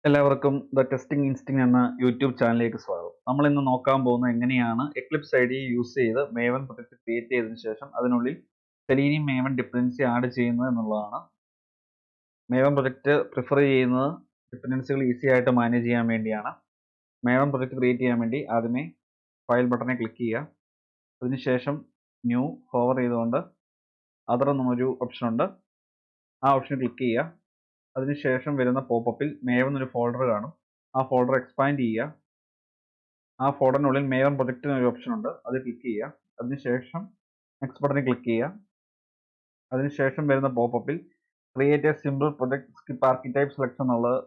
എല്ലാവർക്കും the testing instinct എന്ന YouTube ചാനലിലേക്ക് സ്വാഗതം. നമ്മൾ ഇന്ന് നോക്കാൻ പോകുന്നത് എങ്ങനെയാണ് എക്ലിപ്സ് IDE യൂസ് ചെയ്ത് മേവൻ പ്രൊജക്ട് ക്രിയേറ്റ് ചെയ്തതിനു ശേഷം അതിനുള്ളിൽ സെലീനിയം മേവൻ ഡിപ്പെൻഡൻസി ആഡ് ചെയ്യുന്നത് എന്നുള്ളതാണ്. മേവൻ പ്രൊജക്ട് പ്രിഫർ ചെയ്യുന്നത് ഡിപ്പെൻഡൻസികൾ ഈസി ആയിട്ട് മാനേജ് ചെയ്യാൻ വേണ്ടിയാണ്. മേവൻ പ്രൊജക്ട് ക്രിയേറ്റ് ചെയ്യാൻ വേണ്ടി ആദ്യമേ ഫയൽ ബട്ടനെ ക്ലിക്ക് ചെയ്യുക. അതിനുശേഷം ന്യൂ ഹോവർ ചെയ്തുകൊണ്ട് അതർ എന്നൊരു ഓപ്ഷൻ ഉണ്ട്, ആ ഓപ്ഷൻ ക്ലിക്ക് ചെയ്യുക. അതിനുശേഷം വരുന്ന പോപ്പപ്പിൽ മേവൻ എന്നൊരു ഫോൾഡർ കാണും, ആ ഫോൾഡർ എക്സ്പാൻഡ് ചെയ്യുക. ആ ഫോൾഡറിനുള്ളിൽ മേവൻ പ്രൊജക്ട് എന്നൊരു ഓപ്ഷൻ ഉണ്ട്, അത് ക്ലിക്ക് ചെയ്യുക. അതിനുശേഷം നെക്സ്റ്റ് ബട്ടണിൽ ക്ലിക്ക് ചെയ്യുക. അതിനുശേഷം വരുന്ന പോപ്പപ്പിൽ create a simple project skip archetype selection എന്നുള്ളത്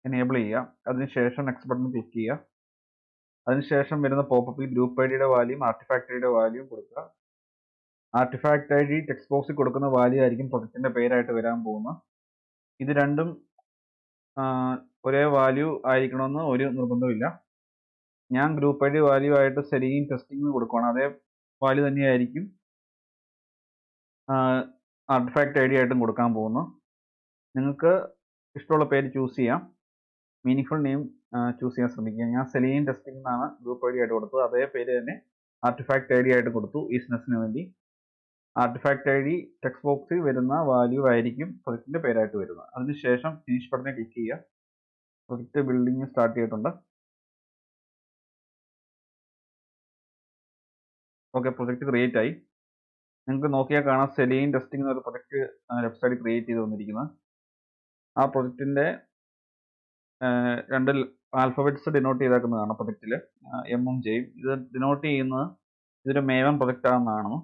എനേബിൾ ചെയ്യുക. അതിനുശേഷം നെക്സ്റ്റ് ബട്ടൺ ക്ലിക്ക് ചെയ്യുക. അതിനുശേഷം വരുന്ന പോപ്പപ്പിൽ ഗ്രൂപ്പ് ഐഡിയുടെ വാല്യൂം ആർട്ടിഫാക്ട് ഐഡിയുടെ വാല്യൂം കൊടുക്കുക. ആർട്ടിഫാക്ട് ID ടെക്സ്റ്റ് ബോക്സിൽ കൊടുക്കുന്ന വാല്യൂ ആയിരിക്കും പ്രൊജക്റ്റിന്റെ പേരായിട്ട് വരാൻ പോകുന്നത്. ഇത് രണ്ടും ഒരേ വാല്യൂ ആയിരിക്കണമെന്ന് ഒരു നിർബന്ധമില്ല. ഞാൻ ഗ്രൂപ്പ് ID വാല്യൂ ആയിട്ട് സെലീനിയം ടെസ്റ്റിംഗ് കൊടുക്കുകയാണ്, അതേ വാല്യൂ തന്നെയായിരിക്കും ആർട്ടിഫാക്ട് ID ആയിട്ടും കൊടുക്കാൻ പോകുന്നു. നിങ്ങൾക്ക് ഇഷ്ടമുള്ള പേര് ചൂസ് ചെയ്യാം, മീനിങ്ഫുൾ നെയിം ചൂസ് ചെയ്യാൻ ശ്രമിക്കുക. ഞാൻ സെലീനിയം ടെസ്റ്റിംഗ് എന്നാണ് ഗ്രൂപ്പ് ID ആയിട്ട് കൊടുത്തത്, അതേ പേര് തന്നെ ആർട്ടിഫാക്ട് ID ആയിട്ട് കൊടുത്തു ഈസിനെസ്സിന് വേണ്ടി. ആർട്ടിഫാക്ട് ID ടെക്സ്റ്റ് ബോക്സിൽ വരുന്ന വാല്യൂ ആയിരിക്കും പ്രൊജക്റ്റിന്റെ പേരായിട്ട് വരുന്നത്. അതിനുശേഷം ഫിനിഷ് ബട്ടനെ ക്ലിക്ക് ചെയ്യുക. പ്രൊജക്റ്റ് ബിൽഡിംഗ് സ്റ്റാർട്ട് ചെയ്തിട്ടുണ്ട്. ഓക്കെ, പ്രൊജക്റ്റ് ക്രിയേറ്റ് ആയി. നിങ്ങൾക്ക് നോക്കിയാൽ കാണാം സെലീനിയം ടെസ്റ്റിംഗ് എന്നൊരു പ്രൊജക്റ്റ് ലെഫ്റ്റ് സൈഡിൽ ക്രിയേറ്റ് ചെയ്ത് വന്നിരിക്കുന്നത്. ആ പ്രൊജക്റ്റിന്റെ രണ്ട് ആൽഫബറ്റ്സ് ഡിനോട്ട് ചെയ്തേക്കുന്നതാണ് പ്രൊജക്റ്റിൽ, എമ്മും ജെയും. ഇത് ഡിനോട്ട് ചെയ്യുന്നത് ഇതൊരു മേവൻ പ്രൊജക്റ്റ് ആണെന്നാണ്.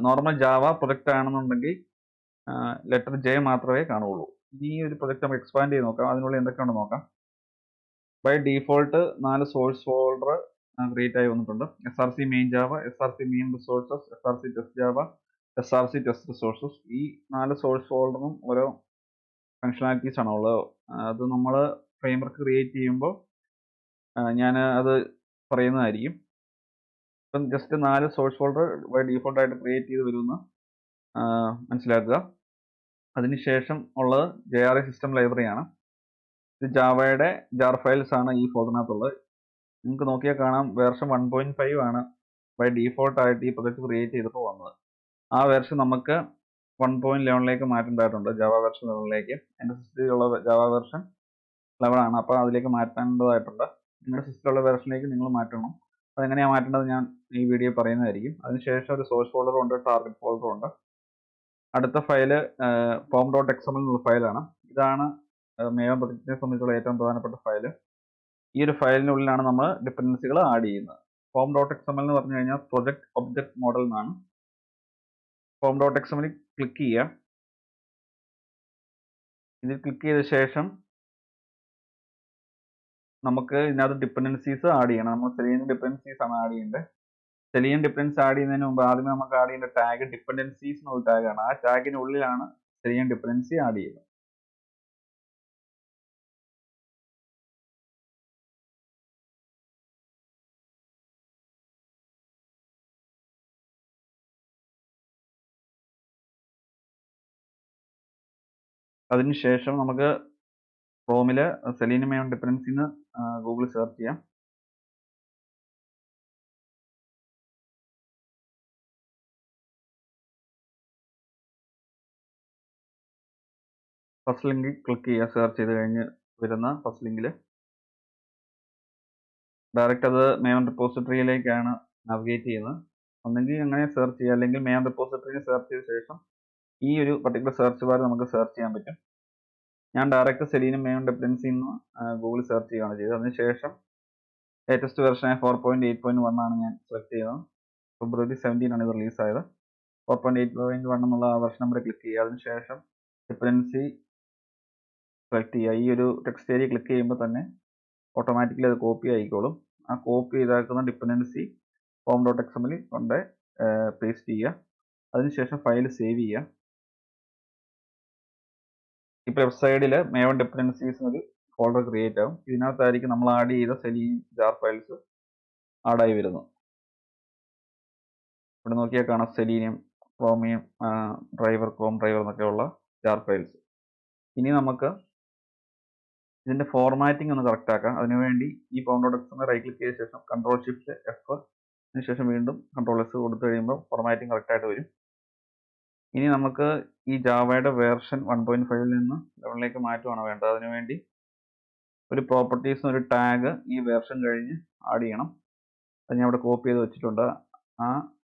നോർമൽ ജാവ പ്രൊജക്റ്റ് ആണെന്നുണ്ടെങ്കിൽ ലെറ്റർ ജെ മാത്രമേ കാണുള്ളൂ. ഈ ഒരു പ്രൊജക്റ്റ് നമുക്ക് എക്സ്പാൻഡ് ചെയ്ത് നോക്കാം, അതിനുള്ളിൽ എന്തൊക്കെയാണെന്ന് നോക്കാം. By default 4 source folder create ആയി വന്നിട്ടുണ്ട്. SRC main Java, SRC main resources, SRC test Java, SRC test resources. ഈ 4 സോഴ്സ് ഫോൾഡറും ഓരോ ഫങ്ഷനാലിറ്റീസ് ആണ് ഉള്ളത്. അത് നമ്മൾ ഫ്രെയിംവർക്ക് ക്രിയേറ്റ് ചെയ്യുമ്പോൾ ഞാൻ അത് പറയുന്നതായിരിക്കും. ഇപ്പം just 4 source folder by default ആയിട്ട് ക്രിയേറ്റ് ചെയ്ത് വരുമെന്ന് മനസ്സിലാക്കുക. അതിനുശേഷം ഉള്ളത് JRE സിസ്റ്റം ലൈബ്രറിയാണ്. ഇത് ജാവയുടെ ജാർ ഫയൽസ് ആണ് ഈ ഫോൾഡറിനകത്തുള്ളത്. നിങ്ങൾക്ക് നോക്കിയാൽ കാണാം വേർഷൻ 1.5 ആണ് ബൈ ഡീഫോൾട്ട് ആയിട്ട് ഈ പ്രൊജക്ട് ക്രിയേറ്റ് ചെയ്തപ്പോൾ വന്നത്. ആ വേർഷൻ നമുക്ക് 1.11ലേക്ക് മാറ്റേണ്ടതായിട്ടുണ്ട്, ജാവ വേർഷൻ 11ലേക്ക്. എൻ്റെ സിസ്റ്റത്തിലുള്ള ജാവ വേർഷൻ 11 ആണ്, അപ്പോൾ അതിലേക്ക് മാറ്റേണ്ടതായിട്ടുണ്ട്. നിങ്ങളുടെ സിസ്റ്റത്തിലുള്ള വേർഷനിലേക്ക് നിങ്ങൾ മാറ്റണം. അതെങ്ങനെയാണ് മാറ്റേണ്ടത് ഞാൻ ഈ വീഡിയോ പറയുന്നതായിരിക്കും. അതിനുശേഷം ഒരു സോഴ്സ് ഫോൾഡറും ഉണ്ട്, ടാർഗറ്റ് ഫോൾഡറും ഉണ്ട്. അടുത്ത ഫയല് pom.xml എന്നുള്ള ഫയലാണ്. ഇതാണ് മേവൻ പ്രൊജക്റ്റിനെ സംബന്ധിച്ചുള്ള ഏറ്റവും പ്രധാനപ്പെട്ട ഫയല്. ഈ ഒരു ഫയലിനുള്ളിലാണ് നമ്മൾ ഡിപ്പെൻഡൻസികൾ ആഡ് ചെയ്യുന്നത്. pom.xml എന്ന് പറഞ്ഞു കഴിഞ്ഞാൽ പ്രൊജക്ട് ഒബ്ജക്ട് മോഡൽ എന്നാണ്. pom.xml ക്ലിക്ക് ചെയ്യുക. ഇതിൽ ക്ലിക്ക് ചെയ്ത ശേഷം നമുക്ക് ഇതിനകത്ത് ഡിപ്പെൻഡൻസീസ് ആഡ് ചെയ്യണം. നമ്മൾ സെലീനിയം ഡിപ്പെൻഡൻസീസ് ആണ് ആഡ് ചെയ്യേണ്ടത്. സെലീനിയം ഡിപ്പെൻഡൻസി ആഡ് ചെയ്യുന്നതിന് മുമ്പ് ആദ്യമേ നമുക്ക് ആഡ് ചെയ്യേണ്ട ടാഗ് ഡിപ്പെൻഡൻസീസ് എന്നുള്ള ടാഗാണ്. ആ ടാഗിനുള്ളിലാണ് സെലീനിയം ഡിപ്പെൻഡൻസി ആഡ് ചെയ്യുന്നത്. അതിനുശേഷം നമുക്ക് ക്രോമിൽ സെലീനിയം മേവൻ ഡിപ്പെൻഡൻസി എന്ന് ഗൂഗിളിൽ സെർച്ച് ചെയ്യാം. ഫസ്റ്റ് ലിങ്കിൽ ക്ലിക്ക് ചെയ്യുക. സെർച്ച് ചെയ്ത് കഴിഞ്ഞ് വരുന്ന ഫസ്റ്റ് ലിങ്കിൽ ഡയറക്റ്റ് അത് മേവൻ റിപ്പോസിറ്ററിയിലേക്കാണ് നാവിഗേറ്റ് ചെയ്യുന്നത്. ഒന്നെങ്കിൽ അങ്ങനെ സെർച്ച് ചെയ്യുക, അല്ലെങ്കിൽ മേവൻ റിപ്പോസിറ്ററിയിൽ സെർച്ച് ചെയ്ത ശേഷം ഈ ഒരു പർട്ടിക്കുലർ സെർച്ച് ബാർ നമുക്ക് സെർച്ച് ചെയ്യാൻ പറ്റും. ഞാൻ ഡയറക്റ്റ് സെലീനിയം മേവൻ ഡിപ്പെൻഡൻസി എന്ന് ഗൂഗിളിൽ സെർച്ച് ചെയ്യുകയാണ് ചെയ്തത്. അതിനുശേഷം ലേറ്റസ്റ്റ് വെർഷൻ 4.8.1 ആണ് ഞാൻ സെലക്ട് ചെയ്തത്. ഫെബ്രുവരി 17 ആണ് ഇത് റിലീസായത്. 4.8.1 എന്നുള്ള ആ വെർഷൻ നമ്പർ ക്ലിക്ക് ചെയ്യുക. അതിനുശേഷം ഡിപ്പെൻഡൻസി സെലക്ട് ചെയ്യുക. ഈ ഒരു ടെക്സ്റ്റ് ഏരിയ ക്ലിക്ക് ചെയ്യുമ്പോൾ തന്നെ ഓട്ടോമാറ്റിക്കലി അത് കോപ്പി ആയിക്കോളും. ആ കോപ്പി ചെയ്താക്കുന്ന ഡിപ്പെൻഡൻസി pom.xml കൊണ്ട് പേസ്റ്റ് ചെയ്യുക. അതിനുശേഷം ഫയൽ സേവ് ചെയ്യുക. ഇപ്പോൾ ലെഫ്റ്റ് സൈഡിൽ മേവൻ ഡിപ്പെൻഡൻസീസ് ഒരു ഫോൾഡർ ക്രിയേറ്റ് ആവും. ഇതിനകത്തായിരിക്കും നമ്മൾ ആഡ് ചെയ്ത സെലീനിയം ജാർ ഫയൽസ് ആഡായി വരുന്നത്. ഇവിടെ നോക്കിയാൽ കാണാം selenium, chromium driver, Chrome driver എന്നൊക്കെയുള്ള ജാർ ഫയൽസ്. ഇനി നമുക്ക് ഇതിൻ്റെ ഫോർമാറ്റിംഗ് ഒന്ന് കറക്റ്റ് ആക്കാം. അതിനുവേണ്ടി ഈ പവർ പ്രൊഡക്ട്സിന് റൈറ്റ് ക്ലിക്ക് ചെയ്ത ശേഷം Ctrl+Shift+F അതിനുശേഷം വീണ്ടും Ctrl+S കൊടുത്തു കഴിയുമ്പോൾ ഫോർമാറ്റിംഗ് കറക്റ്റായിട്ട് വരും. ഇനി നമുക്ക് ഈ ജാവയുടെ വേർഷൻ 1.5 നിന്ന് 11ലേക്ക് മാറ്റുകയാണ് വേണ്ടത്. അതിനുവേണ്ടി ഒരു പ്രോപ്പർട്ടീസിന് ഒരു ടാഗ് ഈ വേർഷൻ കഴിഞ്ഞ് ആഡ് ചെയ്യണം. അത് ഞാൻ ഇവിടെ കോപ്പി ചെയ്ത് വെച്ചിട്ടുണ്ട്. ആ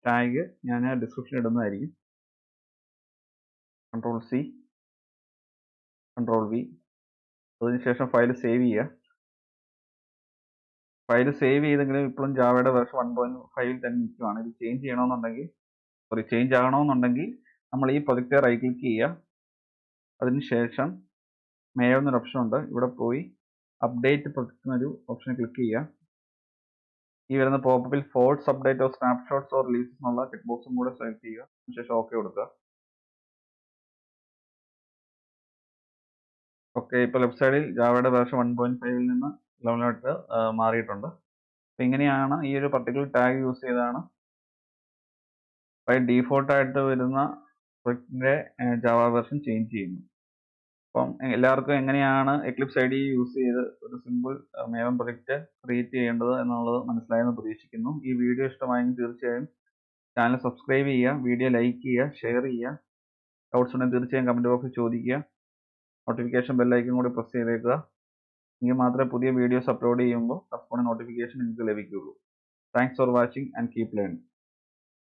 ടാഗ് ഞാൻ ഡിസ്ക്രിപ്ഷനിൽ ഇടുന്നതായിരിക്കും. Ctrl+C Ctrl+V അതിനുശേഷം ഫയൽ സേവ് ചെയ്യുക. ഫയൽ സേവ് ചെയ്തെങ്കിലും ഇപ്പോഴും ജാവയുടെ വേർഷൻ 1.5 തന്നെ നിൽക്കുകയാണ്. ഇത് ചേഞ്ച് ആകണമെന്നുണ്ടെങ്കിൽ നമ്മൾ ഈ പ്രൊജക്റ്റ് റൈറ്റ് ക്ലിക്ക് ചെയ്യുക. അതിനുശേഷം മേവ് എന്നൊരു ഓപ്ഷൻ ഉണ്ട്. ഇവിടെ പോയി അപ്ഡേറ്റ് പ്രൊജക്റ്റ് എന്നൊരു ഓപ്ഷൻ ക്ലിക്ക് ചെയ്യുക. ഈ വരുന്ന പോപ്പപ്പിൽ force update of snapshots or releases എന്നുള്ള ചെക്ക് ബോക്സും കൂടെ സെലക്ട് ചെയ്യുക. അതിനുശേഷം ഓക്കെ കൊടുക്കുക. ഓക്കെ, ഇപ്പോൾ ലെഫ്റ്റ് സൈഡിൽ ജാവയുടെ വേർഷൻ 1.5 നിന്ന് 11 മാറിയിട്ടുണ്ട്. അപ്പോൾ ഇങ്ങനെയാണ് ഈ ഒരു പർട്ടിക്കുലർ ടാഗ് യൂസ് ചെയ്താണ് ബൈ ഡീഫോൾട്ടായിട്ട് വരുന്ന പ്രൊജക്റ്റിൻ്റെ ജാവ വേർഷൻ ചേഞ്ച് ചെയ്യുന്നു. അപ്പം എല്ലാവർക്കും എങ്ങനെയാണ് Eclipse IDE യൂസ് ചെയ്ത് ഒരു സിമ്പിൾ Maven പ്രൊജക്റ്റ് ക്രിയേറ്റ് ചെയ്യേണ്ടത് എന്നുള്ളത് മനസ്സിലായെന്ന് പ്രതീക്ഷിക്കുന്നു. ഈ വീഡിയോ ഇഷ്ടമായെങ്കിൽ തീർച്ചയായും ചാനൽ സബ്സ്ക്രൈബ് ചെയ്യുക, വീഡിയോ ലൈക്ക് ചെയ്യുക, ഷെയർ ചെയ്യുക. ഡൗട്ട്സ് ഉണ്ടെങ്കിൽ തീർച്ചയായും കമൻറ്റ് ബോക്സിൽ ചോദിക്കുക. നോട്ടിഫിക്കേഷൻ ബെല്ലൈക്കൺ കൂടി പ്രസ് ചെയ്തേക്കുക. എങ്കിൽ മാത്രമേ പുതിയ വീഡിയോസ് അപ്ലോഡ് ചെയ്യുമ്പോൾ കറസ്പോണ്ടിങ് നോട്ടിഫിക്കേഷൻ നിങ്ങൾക്ക് ലഭിക്കുകയുള്ളൂ. Thanks for watching and keep learning.